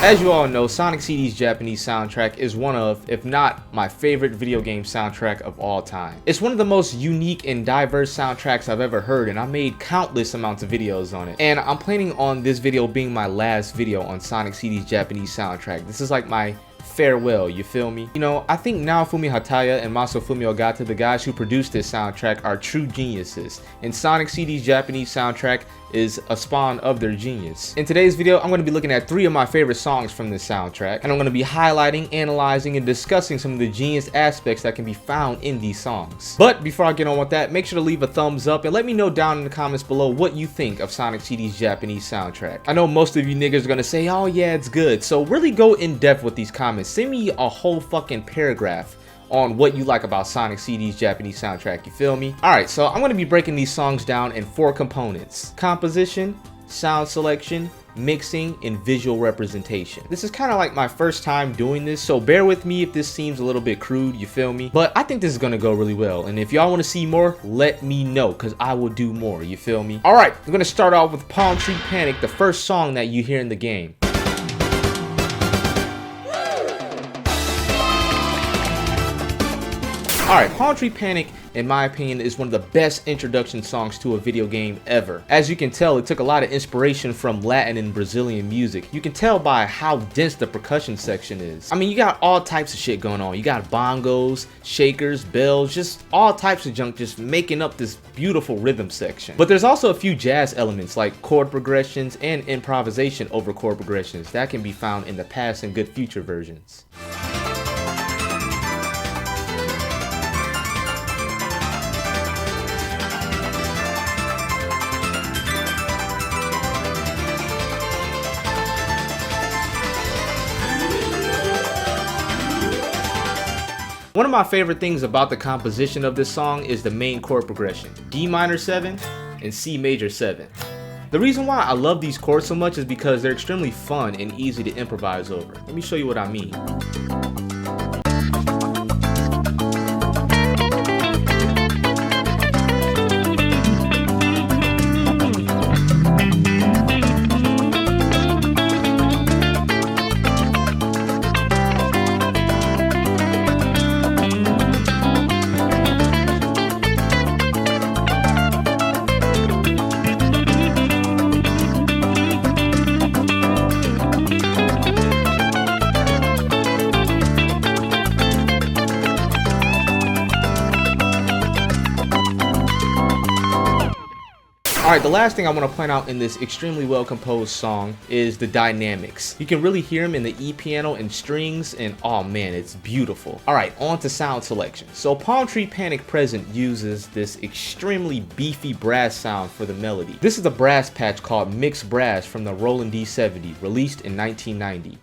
As you all know, Sonic CD's Japanese soundtrack is one of, if not my favorite video game soundtrack of all time. It's one of the most unique and diverse soundtracks I've ever heard, and I made countless amounts of videos on it. And I'm planning on this video being my last video on Sonic CD's Japanese soundtrack. This is like my farewell, you feel me? You know, I think Naofumi Hataya and Masafumi Ogata, the guys who produced this soundtrack, are true geniuses, and Sonic CD's Japanese soundtrack is a spawn of their genius. In today's video, I'm going to be looking at 3 of my favorite songs from this soundtrack, and I'm going to be highlighting, analyzing, and discussing some of the genius aspects that can be found in these songs. But before I get on with that, make sure to leave a thumbs up and let me know down in the comments below what you think of Sonic CD's Japanese soundtrack. I know most of you niggas are going to say, oh yeah, it's good, so really go in depth with these comments. Send me a whole fucking paragraph on what you like about Sonic CD's Japanese soundtrack, you feel me? Alright, so I'm going to be breaking these songs down in 4 components: composition, sound selection, mixing, and visual representation. This is kind of like my first time doing this, so bear with me if this seems a little bit crude, you feel me? But I think this is going to go really well, and if y'all want to see more, let me know, because I will do more, you feel me? Alright, I'm going to start off with Palmtree Panic, the first song that you hear in the game. Alright, Paltree Panic, in my opinion, is one of the best introduction songs to a video game ever. As you can tell, it took a lot of inspiration from Latin and Brazilian music. You can tell by how dense the percussion section is. I mean, you got all types of shit going on. You got bongos, shakers, bells, just all types of junk just making up this beautiful rhythm section. But there's also a few jazz elements like chord progressions and improvisation over chord progressions that can be found in the past and good future versions. One of my favorite things about the composition of this song is the main chord progression, D minor 7 and C major 7. The reason why I love these chords so much is because they're extremely fun and easy to improvise over. Let me show you what I mean. Alright, the last thing I want to point out in this extremely well composed song is the dynamics. You can really hear them in the E piano and strings, and oh man, it's beautiful. Alright, on to sound selection. So Palmtree Panic Present uses this extremely beefy brass sound for the melody. This is a brass patch called Mixed Brass from the Roland D70, released in 1990.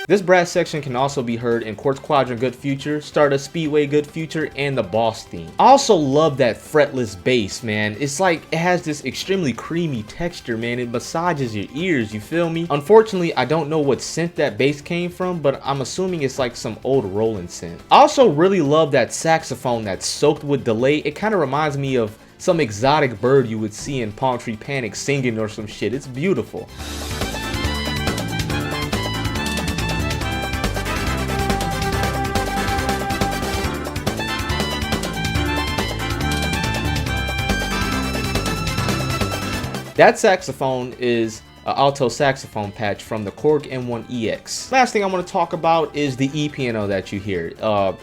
This brass section can also be heard in Quartz Quadrant Good Future, Stardust Speedway Good Future, and the Boss theme. I also love that fretless bass, man. It's like it has this extremely creamy texture, man. It massages your ears, you feel me? Unfortunately, I don't know what synth that bass came from, but I'm assuming it's like some old Roland synth. I also really love that saxophone that's soaked with delay. It kind of reminds me of some exotic bird you would see in Palmtree Panic singing or some shit. It's beautiful. That saxophone is an alto saxophone patch from the Korg M1EX. Last thing I want to talk about is the E piano that you hear.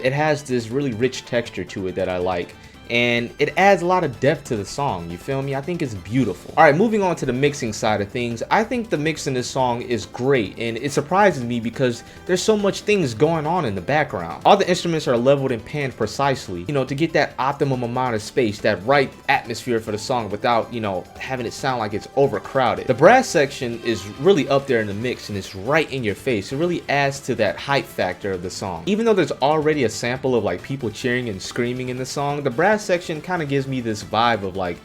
It has this really rich texture to it that I like, and it adds a lot of depth to the song, you feel me? I think it's beautiful. Alright, moving on to the mixing side of things, I think the mix in this song is great, and it surprises me because there's so much things going on in the background. All the instruments are leveled and panned precisely, you know, to get that optimum amount of space, that right atmosphere for the song without, you know, having it sound like it's overcrowded. The brass section is really up there in the mix, and it's right in your face. It really adds to that hype factor of the song. Even though there's already a sample of like people cheering and screaming in the song, the brass section kind of gives me this vibe of like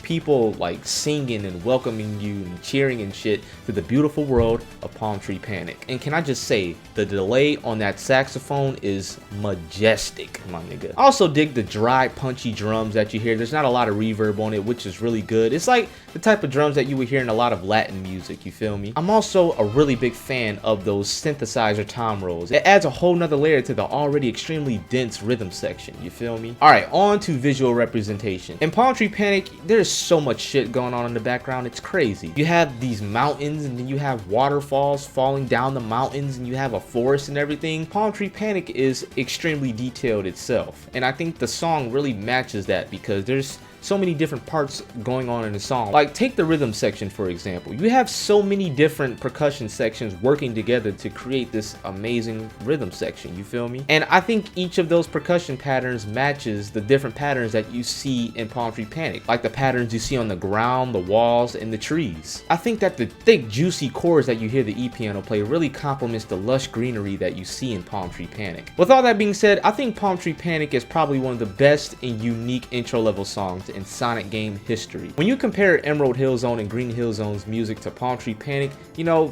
people like singing and welcoming you and cheering and shit to the beautiful world of Palmtree Panic. And can I just say, the delay on that saxophone is majestic, my nigga. I also dig the dry, punchy drums that you hear. There's not a lot of reverb on it, which is really good. It's like the type of drums that you would hear in a lot of Latin music, you feel me? I'm also a really big fan of those synthesizer tom rolls. It adds a whole nother layer to the already extremely dense rhythm section, you feel me? Alright, on to visual representation. In Palmtree Panic, there's so much shit going on in the background, it's crazy. You have these mountains, and then you have waterfalls falling down the mountains, and you have a forest and everything. Palmtree Panic is extremely detailed itself, and I think the song really matches that because there's so many different parts going on in the song. Like, take the rhythm section for example. You have so many different percussion sections working together to create this amazing rhythm section, you feel me? And I think each of those percussion patterns matches the different patterns that you see in Palmtree Panic, like the patterns you see on the ground, the walls, and the trees. I think that the thick, juicy chords that you hear the E-piano play really complements the lush greenery that you see in Palmtree Panic. With all that being said, I think Palmtree Panic is probably one of the best and unique intro level songs in Sonic game history. When you compare Emerald Hill Zone and Green Hill Zone's music to Palmtree Panic, you know,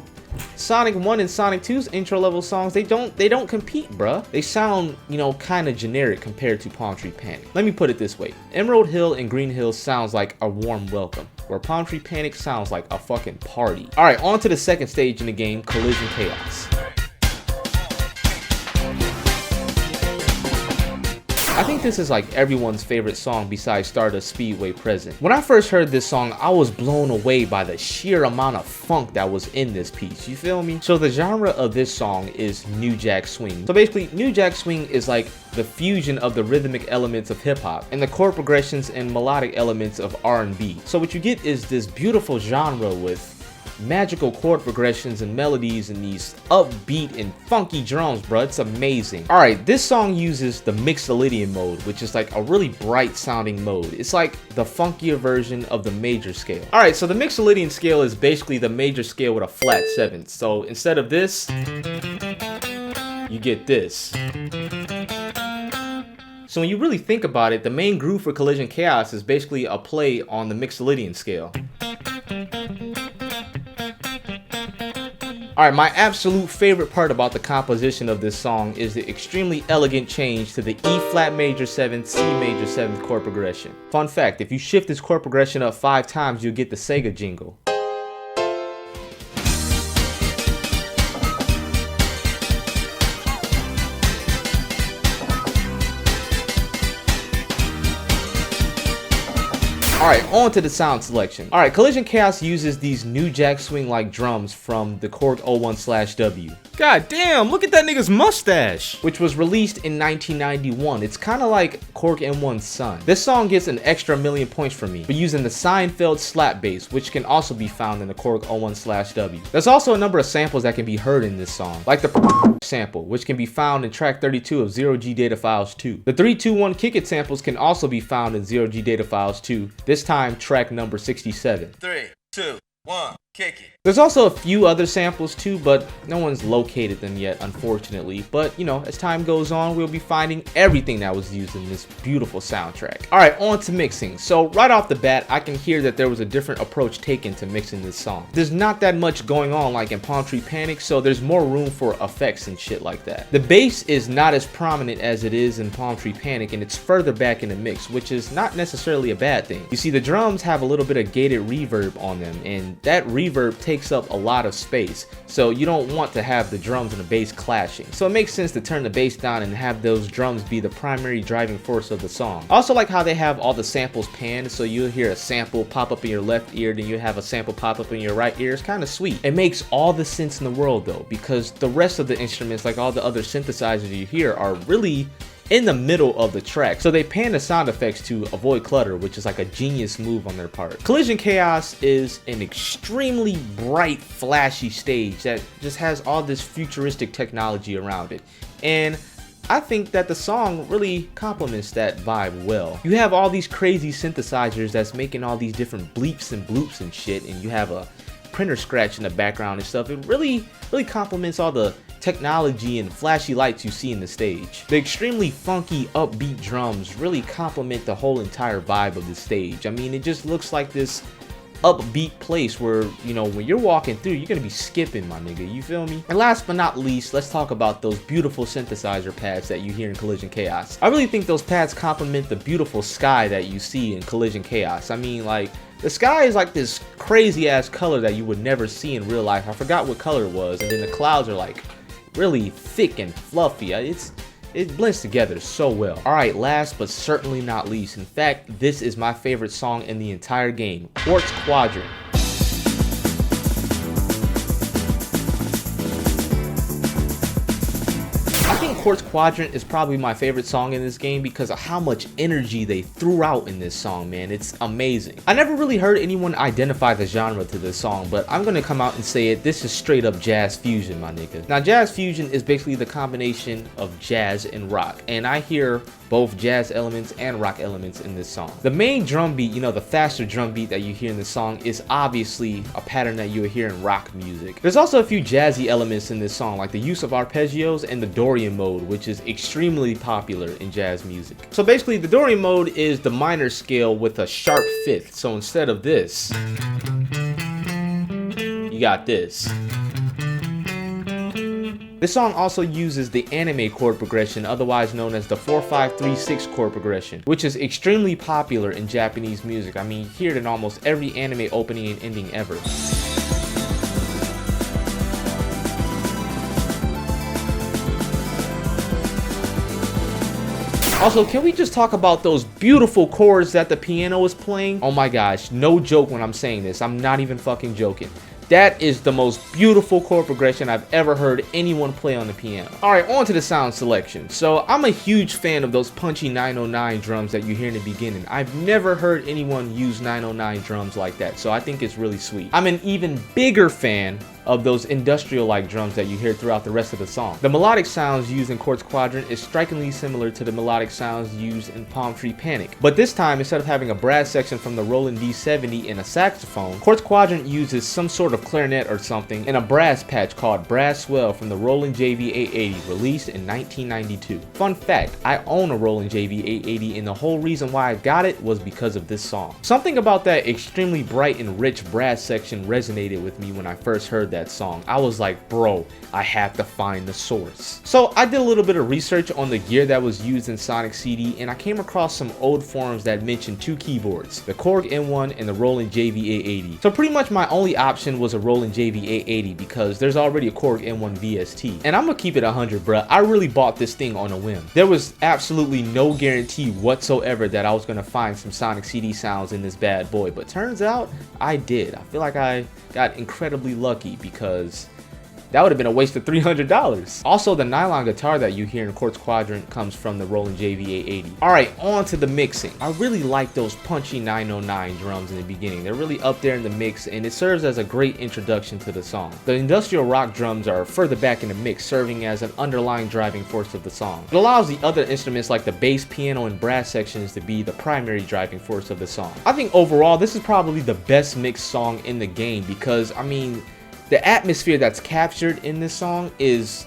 Sonic 1 and Sonic 2's intro level songs, they don't compete, bruh. They sound, you know, kind of generic compared to Palmtree Panic. Let me put it this way. Emerald Hill and Green Hill sounds like a warm welcome, where Palmtree Panic sounds like a fucking party. Alright, on to the second stage in the game, Collision Chaos. I think this is like everyone's favorite song besides Stardust Speedway Present. When I first heard this song, I was blown away by the sheer amount of funk that was in this piece, you feel me? So the genre of this song is New Jack Swing. So basically, New Jack Swing is like the fusion of the rhythmic elements of hip hop and the chord progressions and melodic elements of R&B. So what you get is this beautiful genre with magical chord progressions and melodies and these upbeat and funky drums, bro. It's amazing. Alright, this song uses the Mixolydian mode, which is like a really bright sounding mode. It's like the funkier version of the major scale. Alright, so the Mixolydian scale is basically the major scale with a flat 7th. So instead of this, you get this. So when you really think about it, the main groove for Collision Chaos is basically a play on the Mixolydian scale. Alright, my absolute favorite part about the composition of this song is the extremely elegant change to the E flat major 7th, C major 7th chord progression. Fun fact, if you shift this chord progression up 5 times, you'll get the Sega jingle. Alright, on to the sound selection. Alright, Collision Chaos uses these New Jack Swing like drums from the Korg 01/W. God damn, look at that nigga's mustache! Which was released in 1991. It's kinda like Korg M1's son. This song gets an extra million points from me for using the Seinfeld slap bass, which can also be found in the Korg 01/W. There's also a number of samples that can be heard in this song, like the sample, which can be found in track 32 of 0G Data Files 2. The 3-2-1 Kick It samples can also be found in 0G Data Files 2, this time track number 67. 3, 2, 1, kick it. There's also a few other samples too, but no one's located them yet, unfortunately. But, you know, as time goes on, we'll be finding everything that was used in this beautiful soundtrack. Alright, on to mixing. So, right off the bat, I can hear that there was a different approach taken to mixing this song. There's not that much going on like in Palmtree Panic, so there's more room for effects and shit like that. The bass is not as prominent as it is in Palmtree Panic, and it's further back in the mix, which is not necessarily a bad thing. You see, the drums have a little bit of gated reverb on them, and that reverb takes up a lot of space, so you don't want to have the drums and the bass clashing. So it makes sense to turn the bass down and have those drums be the primary driving force of the song. I also like how they have all the samples panned, so you'll hear a sample pop up in your left ear, then you have a sample pop up in your right ear. It's kind of sweet. It makes all the sense in the world though, because the rest of the instruments, like all the other synthesizers you hear, are really in the middle of the track, so they pan the sound effects to avoid clutter, which is like a genius move on their part. Collision Chaos is an extremely bright, flashy stage that just has all this futuristic technology around it, and I think that the song really complements that vibe well. You have all these crazy synthesizers that's making all these different bleeps and bloops and shit, and you have a printer scratch in the background and stuff. It really complements all the technology and flashy lights you see in the stage. The extremely funky, upbeat drums really complement the whole entire vibe of the stage. I mean, it just looks like this upbeat place where, you know, when you're walking through, you're gonna be skipping, my nigga, you feel me? And last but not least, let's talk about those beautiful synthesizer pads that you hear in Collision Chaos. I really think those pads complement the beautiful sky that you see in Collision Chaos. I mean, like, the sky is like this crazy ass color that you would never see in real life. I forgot what color it was, and then the clouds are like really thick and fluffy. It blends together so well. Alright, last but certainly not least, in fact, this is my favorite song in the entire game, Quartz Quadrant. I think Quartz Quadrant is probably my favorite song in this game because of how much energy they threw out in this song, man. It's amazing. I never really heard anyone identify the genre to this song, but I'm gonna come out and say it. This is straight up jazz fusion, my nigga. Now, jazz fusion is basically the combination of jazz and rock, and I hear both jazz elements and rock elements in this song. The main drum beat, you know, the faster drum beat that you hear in this song is obviously a pattern that you would hear in rock music. There's also a few jazzy elements in this song, like the use of arpeggios and the Dorian mode, which is extremely popular in jazz music. So basically, the Dorian mode is the minor scale with a sharp fifth. So instead of this, you got this. This song also uses the anime chord progression, otherwise known as the 4-5-3-6 chord progression, which is extremely popular in Japanese music. I mean, you hear it in almost every anime opening and ending ever. Also, can we just talk about those beautiful chords that the piano is playing? Oh my gosh, no joke when I'm saying this. I'm not even fucking joking. That is the most beautiful chord progression I've ever heard anyone play on the piano. Alright, on to the sound selection. So I'm a huge fan of those punchy 909 drums that you hear in the beginning. I've never heard anyone use 909 drums like that, so I think it's really sweet. I'm an even bigger fan of those industrial-like drums that you hear throughout the rest of the song. The melodic sounds used in Quartz Quadrant is strikingly similar to the melodic sounds used in Palmtree Panic. But this time, instead of having a brass section from the Roland D70 and a saxophone, Quartz Quadrant uses some sort of clarinet or something and a brass patch called Brass Swell from the Roland JV880, released in 1992. Fun fact, I own a Roland JV880 and the whole reason why I got it was because of this song. Something about that extremely bright and rich brass section resonated with me when I first heard that song. I was like, bro, I have to find the source. So I did a little bit of research on the gear that was used in Sonic CD, and I came across some old forums that mentioned two keyboards, the Korg N1 and the Roland JV880. So pretty much my only option was a Roland JV880 because there's already a Korg N1 VST. And I'm gonna keep it 100, bruh. I really bought this thing on a whim. There was absolutely no guarantee whatsoever that I was gonna find some Sonic CD sounds in this bad boy, but turns out I did. I feel like I got incredibly lucky because that would have been a waste of $300. Also, the nylon guitar that you hear in Quartz Quadrant comes from the Roland JV880. Alright, on to the mixing. I really like those punchy 909 drums in the beginning. They're really up there in the mix, and it serves as a great introduction to the song. The industrial rock drums are further back in the mix, serving as an underlying driving force of the song. It allows the other instruments like the bass, piano, and brass sections to be the primary driving force of the song. I think overall, this is probably the best mixed song in the game because, I mean, the atmosphere that's captured in this song it's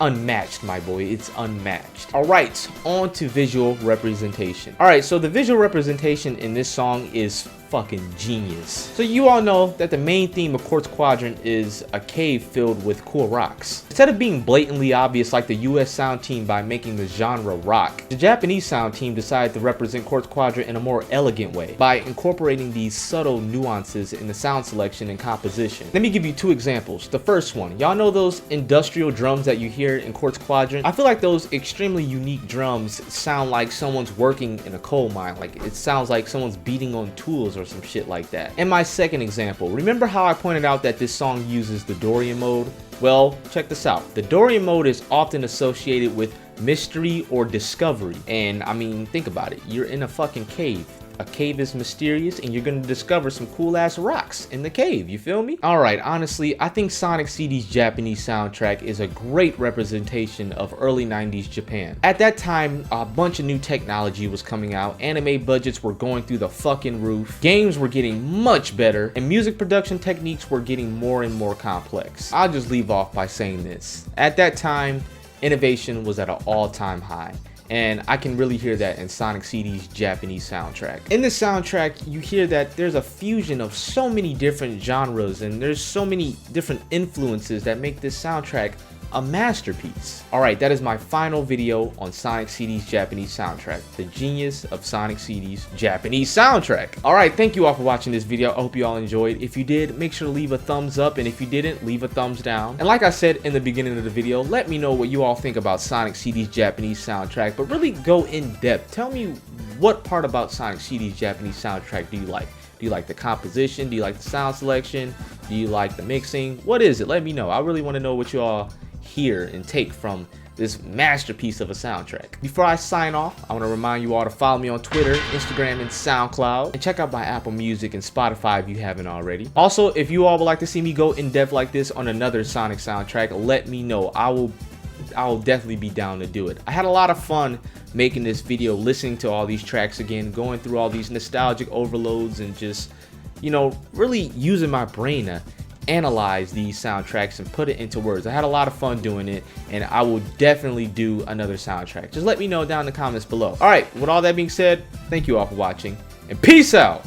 unmatched, my boy. It's unmatched. Alright, on to visual representation. Alright, so the visual representation in this song is fucking genius. So you all know that the main theme of Quartz Quadrant is a cave filled with cool rocks. Instead of being blatantly obvious like the US sound team by making the genre rock, the Japanese sound team decided to represent Quartz Quadrant in a more elegant way by incorporating these subtle nuances in the sound selection and composition. Let me give you two examples. The first one, y'all know those industrial drums that you hear in Quartz Quadrant? I feel like those extremely unique drums sound like someone's working in a coal mine. Like it sounds like someone's beating on tools or some shit like that. And my second example, remember how I pointed out that this song uses the Dorian mode? Well, check this out. The Dorian mode is often associated with mystery or discovery. And I mean, think about it. You're in a fucking cave. a cave is mysterious and you're gonna discover some cool ass rocks in the cave, you feel me? Alright, honestly, I think Sonic CD's Japanese soundtrack is a great representation of early 90s Japan. At that time, a bunch of new technology was coming out, anime budgets were going through the fucking roof, games were getting much better, and music production techniques were getting more and more complex. I'll just leave off by saying this. At that time, innovation was at an all-time high. And I can really hear that in Sonic CD's Japanese soundtrack. In this soundtrack, you hear that there's a fusion of so many different genres and there's so many different influences that make this soundtrack a masterpiece. Alright, that is my final video on Sonic CD's Japanese soundtrack. The genius of Sonic CD's Japanese soundtrack. Alright, thank you all for watching this video. I hope you all enjoyed. If you did, make sure to leave a thumbs up, and if you didn't, leave a thumbs down. And like I said in the beginning of the video, let me know what you all think about Sonic CD's Japanese soundtrack, but really go in depth. Tell me what part about Sonic CD's Japanese soundtrack do you like? Do you like the composition? Do you like the sound selection? Do you like the mixing? What is it? Let me know. I really want to know what you all hear and take from this masterpiece of a soundtrack. Before I sign off, I want to remind you all to follow me on Twitter, Instagram, and SoundCloud, and check out my Apple Music and Spotify if you haven't already. Also, if you all would like to see me go in depth like this on another Sonic soundtrack, let me know. I will definitely be down to do it. I had a lot of fun making this video, listening to all these tracks again, going through all these nostalgic overloads, and just, you know, really using my brain to analyze these soundtracks and put it into words. I had a lot of fun doing it, and I will definitely do another soundtrack. Just let me know down in the comments below. Alright, with all that being said, thank you all for watching, and peace out!